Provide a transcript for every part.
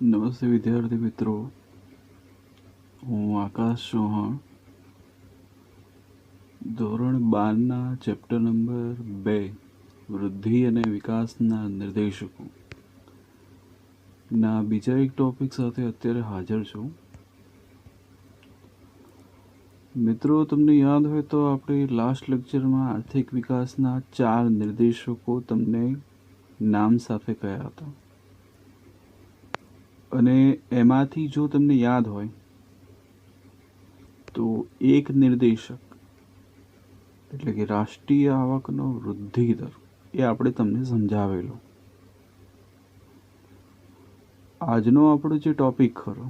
નમસ્તે વિદ્યાર્થી મિત્રો, હું આકાશ ચૌહાણ ધોરણ 12ના ચેપ્ટર નંબર 2 વૃદ્ધિ અને વિકાસના નિર્દેશકો ના બીજા એક ટોપિક સાથે અત્યારે હાજર છું. મિત્રો, તમને યાદ હોય તો આપણે લાસ્ટ લેક્ચરમાં આર્થિક વિકાસના 4 નિર્દેશકો તમને નામ સાથે કહ્યા હતા, અને એમાંથી જો તમને યાદ હોય તો એક નિર્દેશક એટલે કે રાષ્ટ્રીય આવકનો વૃદ્ધિ દર એ આપણે તમને સમજાવેલો. આજનો આપણો જે ટોપિક ખરો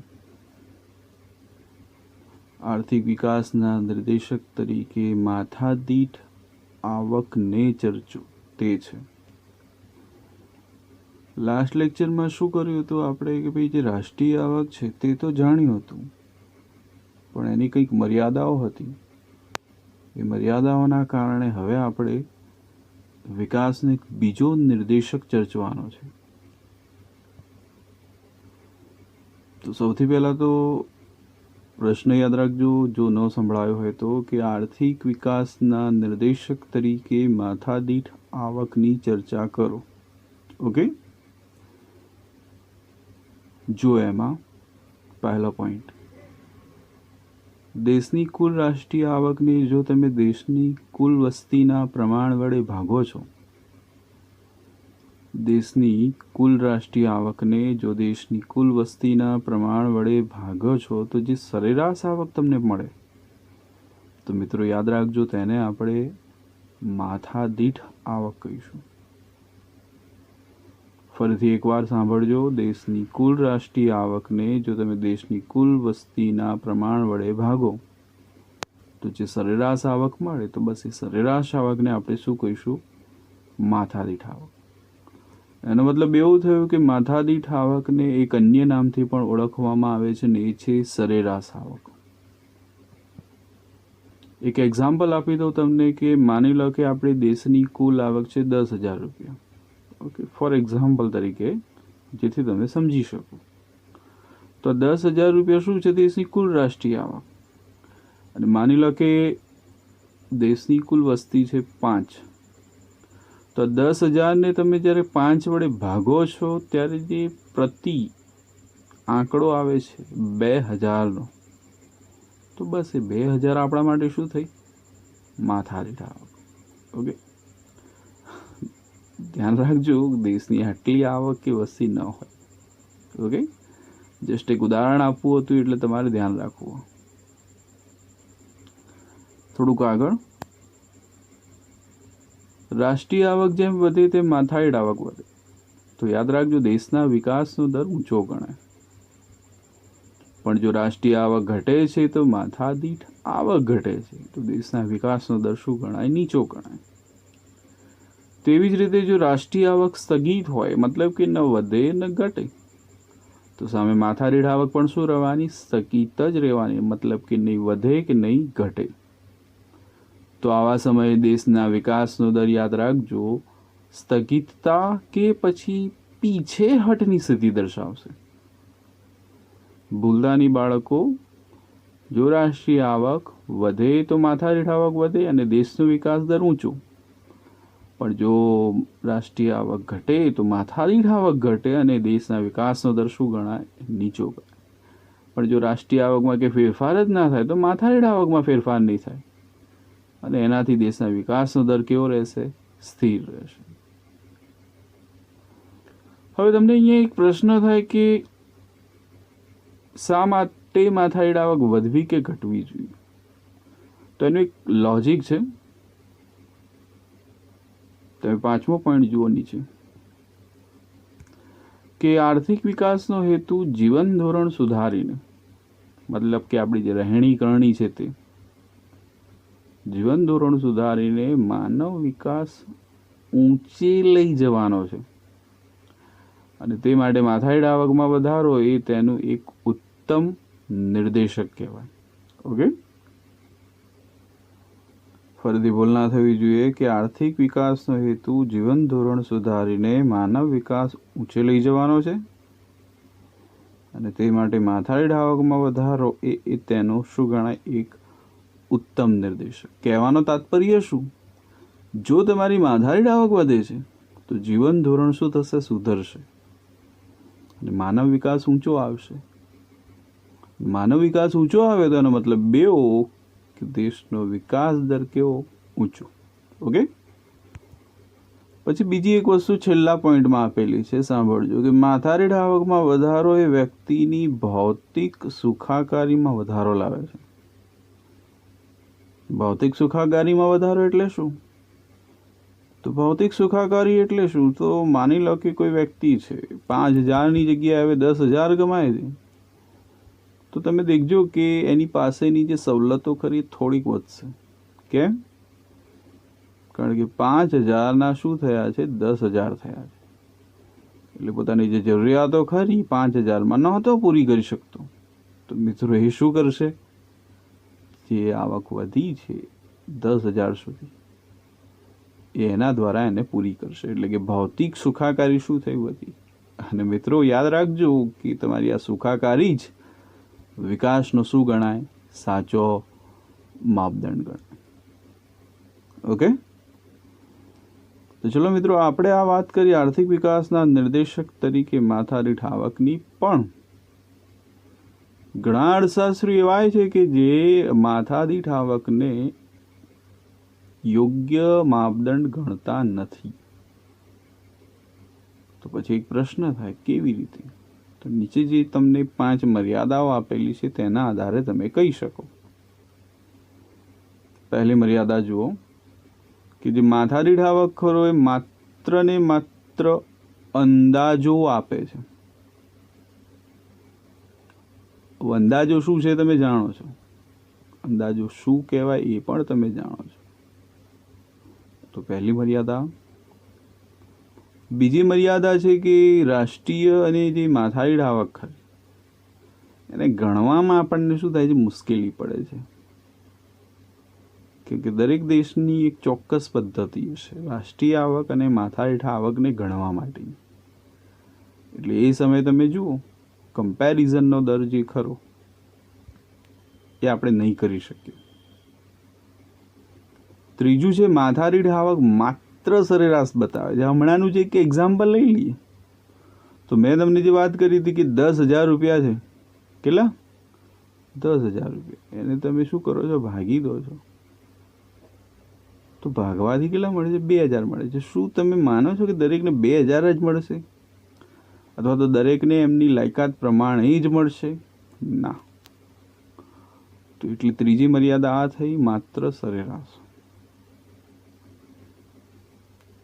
આર્થિક વિકાસના નિર્દેશક તરીકે માથાદીઠ આવકને ચર્ચો તે છે. લાસ્ટ લેક્ચરમાં શું કર્યું હતું આપણે કે ભાઈ જે રાષ્ટ્રીય આવક છે તે તો જાણ્યું હતું, પણ એની કંઈક મર્યાદાઓ હતી. એ મર્યાદાઓના કારણે હવે આપણે વિકાસનો એક બીજો નિર્દેશક ચર્ચવાનો છે. તો સૌથી પહેલા તો પ્રશ્ન યાદ રાખજો, જો ન સંભળાયો હોય તો, કે આર્થિક વિકાસના નિર્દેશક તરીકે માથાદીઠ આવકની ચર્ચા કરો. ઓકે, જો એમાં પહેલો પોઈન્ટ, દેશની કુલ રાષ્ટ્રીય આવકને જો તમે દેશની કુલ વસ્તીના પ્રમાણ વડે ભાગો છો, દેશની કુલ રાષ્ટ્રીય આવકને જો દેશની કુલ વસ્તીના પ્રમાણ વડે ભાગો છો તો જે સરેરાશ આવક તમને મળે, તો મિત્રો યાદ રાખજો, તેને આપણે માથાદીઠ આવક કહીશું. ફરીથી એકવાર સાંભળજો, દેશની કુલ રાષ્ટ્રીય આવકને જો તમે દેશની કુલ વસ્તીના પ્રમાણ વડે ભાગો તો જે સરેરાશ આવક મળે, તો બસ એ સરેરાશ આવકને આપણે શું કહીશું? માથાદીઠ આવક. એનો મતલબ એવું થયું કે માથાદીઠ આવકને એક અન્ય નામથી પણ ઓળખવામાં આવે છે, ને એ છે સરેરાશ આવક. એક એક્ઝામ્પલ આપી દઉં તમને, કે માની લો કે આપણી દેશની કુલ આવક છે 10,000 રૂપિયા. ઓકે, ફોર એક્ઝામ્પલ તરીકે, જેથી તમે સમજી શકો. તો 10,000 રૂપિયા શું છે? દેશની કુલ રાષ્ટ્રીય આવક. અને માની લો કે દેશની કુલ વસ્તી છે 5, તો 10,000ને તમે જ્યારે 5 વડે ભાગો છો ત્યારે જે પ્રતિ આંકડો આવે છે 2,000નો, તો બસ એ 2,000 આપણા માટે શું થઈ? માથાદીઠ આવક. ઓકે, ધ્યાન રાખજો, દેશની આટલી આવક કે વસ્તી ન હોય. ઓકે, જસ્ટ એક ઉદાહરણ આપવું હતું એટલે તમારે ધ્યાન રાખવું. થોડુંક આગળ, રાષ્ટ્રીય આવક જેમ વધે તેમ માથાદીઠ આવક વધે. તો યાદ રાખજો, દેશના વિકાસનો દર ઊંચો ગણાય, પણ જો રાષ્ટ્રીય આવક ઘટે છે તો માથાદીઠ આવક ઘટે છે, તો દેશના વિકાસનો દર શું ગણાય? નીચો ગણાય. તેવી જ રીતે જો રાષ્ટ્રીય આવક સ્થગિત હોય, મતલબ કે ન વધે ન ઘટે, તો સામે માથાદીઠ આવક પણ શું રહેવાની? સ્થગિત જ રહેવાની, મતલબ કે નહીં વધે કે નહીં ઘટે. તો આવા સમયે દેશના વિકાસનો દર યાદ રાખજો સ્થગિતતા કે પછી પીછેહટની સ્થિતિ દર્શાવશે. ભૂલતા નહીં બાળકો, જો રાષ્ટ્રીય આવક વધે તો માથાદીઠ આવક વધે અને દેશનો વિકાસ દર ઊંચો, પણ જો રાષ્ટ્રીય આવક ઘટે તો માથાદીઠ આવક ઘટે અને દેશના વિકાસનો દર શું ગણાય? નીચો ગણાય. પણ જો રાષ્ટ્રીય આવકમાં કે ફેરફાર જ ના થાય તો માથાદીઠ આવકમાં ફેરફાર નહીં થાય, અને એનાથી દેશના વિકાસનો દર કેવો રહેશે? સ્થિર રહેશે. હવે તમને અહીંયા એક પ્રશ્ન થાય કે શા માટે માથાદીઠ આવક વધવી કે ઘટવી જોઈએ? તો એનું એક લોજિક છે. તમે 5મો પોઈન્ટ જુઓ નીચે, કે આર્થિક વિકાસનો હેતુ જીવન ધોરણ સુધારીને, મતલબ કે આપણી જે રહેણી કરણી છે તે જીવન ધોરણ સુધારીને માનવ વિકાસ ઊંચે લઈ જવાનો છે, અને તે માટે માથાદીઠ આવકમાં વધારો એ તેનું એક ઉત્તમ નિર્દેશક કહેવાય. ઓકે, ફરીથી ભૂલ ના થવી જોઈએ કે આર્થિક વિકાસનો હેતુ જીવન ધોરણ સુધારીને માનવ વિકાસ ઊંચે લઈ જવાનો છે, અને તે માટે માથાદીઠ આવકમાં વધારો એ તેનો શું ગણાય? એક ઉત્તમ નિર્દેશક. કહેવાનો તાત્પર્ય શું? જો તમારી માથાદીઠ આવક વધે છે તો જીવન ધોરણ શું થશે? સુધરશે અને માનવ વિકાસ ઊંચો આવશે. માનવ વિકાસ ઊંચો આવે તો એનો મતલબ બેવો કે દેશનો વિકાસ દર કેવો? ઊંચો. ઓકે. પછી બીજી એક વસ્તુ છેલ્લા પોઈન્ટમાં આપેલી છે, સાંભળજો, કે માથાદીઠ આવકમાં વધારો એ વ્યક્તિની ભૌતિક સુખાકારીમાં વધારો લાવે છે. ભૌતિક સુખાકારીમાં વધારો એટલે શું? તો ભૌતિક સુખાકારી એટલે શું? તો માની લો કે કોઈ વ્યક્તિ છે 5,000ની જગ્યાએ હવે 10,000 કમાય છે, તો તમે દેખજો કે એની પાસેની જે સવલતો ખરી થોડીક વધશે. કેમ? કારણ કે 5,000ના શું થયા છે? 10,000 થયા છે. એટલે પોતાની જે જરૂરિયાતો ખરી 5,000માં નહોતો પૂરી કરી શકતો, તો મિત્રો એ શું કરશે? જે આવક વધી છે 10,000 સુધી, એના દ્વારા એને પૂરી કરશે. એટલે કે ભૌતિક સુખાકારી શું થઈ? વધી. અને મિત્રો યાદ રાખજો કે તમારી આ સુખાકારી જ વિકાસનો શું ગણાય? સાચો માપદંડ ગણાય. ઓકે. તો ચલો મિત્રો, આપણે આ વાત કરી આર્થિક વિકાસના નિર્દેશક તરીકે માથાદીઠ આવકની, પણ ઘણા અર્થશાસ્ત્રી એવા છે કે જે માથાદીઠ આવકને યોગ્ય માપદંડ ગણતા નથી. તો પછી એક પ્રશ્ન થાય, કેવી રીતે? તો નીચે જે તમને 5 મર્યાદાઓ આપેલી છે તેના આધારે તમે કહી શકો. પહેલી મર્યાદા જુઓ કે જે માથાદીઠ આવક ખરો એ માત્ર ને માત્ર અંદાજો આપે છે. અંદાજો શું છે તમે જાણો છો? અંદાજો શું કહેવાય એ પણ તમે જાણો છો. તો પહેલી મર્યાદા. બીજી મર્યાદા છે કે રાષ્ટ્રીય અને જે માથાદીઠ આવક ખરી એને ગણવામાં આપણને શું થાય છે? મુશ્કેલી પડે છે. કે દરેક દેશની એક ચોક્કસ પદ્ધતિ હશે રાષ્ટ્રીય આવક અને માથાદીઠ આવકને ગણવા માટેની. એટલે એ સમયે તમે જુઓ કમ્પેરિઝનનો દર જે ખરો એ આપણે નહીં કરી શકીએ. ત્રીજું છે માથાદીઠ આવક માત્ર સરેરાશ બતાવે છે. હમણાંનું જે એક એક્ઝામ્પલ લઈ લઈએ તો મેં તમને જે વાત કરી હતી કે 10,000 રૂપિયા છે. કેટલા? 10,000 રૂપિયા. એને તમે શું કરો છો? ભાગી દો છો. તો ભાગવાથી કેટલા મળે છે? 2,000 મળે છે. શું તમે માનો છો કે દરેકને 2,000 જ મળશે? અથવા તો દરેકને એમની લાયકાત પ્રમાણે જ મળશે? ના. તો એટલે ત્રીજી મર્યાદા આ થઈ, માત્ર સરેરાશ.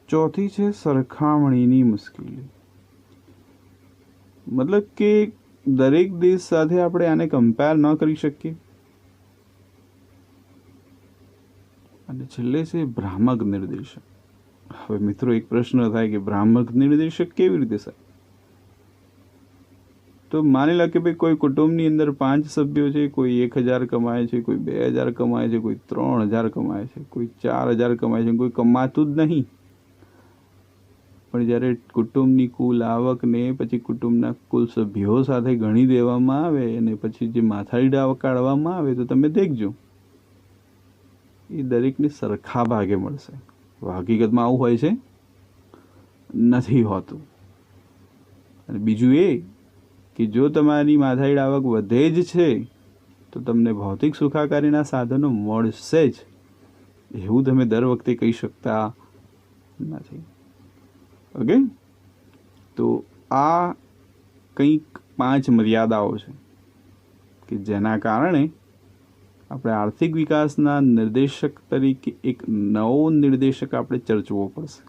ચોથી છે સરખામણીની મુશ્કેલી. મતલબ કે દરેક દેશ સાથે આપણે આને કમ્પેર ન કરી શકીએ. અને છેલ્લે છે ભ્રામક નિર્દેશક. હવે મિત્રો એક પ્રશ્ન થાય કે ભ્રામક નિર્દેશક કેવી રીતે થાય? તો માની લો કે ભાઈ કોઈ કુટુંબની અંદર 5 સભ્યો છે, કોઈ 1,000 કમાય છે, કોઈ 2,000 કમાય છે, કોઈ 3,000 કમાય છે, કોઈ 4,000 કમાય છે, કોઈ કમાતું જ નહીં. પણ જ્યારે કુટુંબની કુલ આવકને પછી કુટુંબના કુલ સભ્યો સાથે ગણી દેવામાં આવે અને પછી જે માથાદીઠ આવક કાઢવામાં આવે તો તમે દેખજો એ દરેકને સરખા ભાગે મળશે. હકીકતમાં આવું હોય છે? નથી હોતું. અને બીજું એ કે જો તમારી માથાદીઠ આવક વધે જ છે તો તમને ભૌતિક સુખાકારીના સાધનો મળશે જ, એવું તમે દર વખતે કહી શકતા નથી. ઓકે. તો આ કંઈક 5 મર્યાદાઓ છે કે જેના કારણે આપણે આર્થિક વિકાસના નિર્દેશક તરીકે એક નવો નિર્દેશક આપણે ચર્ચવો પડશે.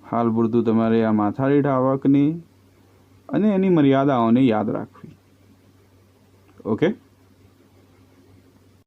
હાલ પૂરતું તમારે આ માથાદીઠ આવકને અને એની મર્યાદાઓને યાદ રાખવી. ઓકે.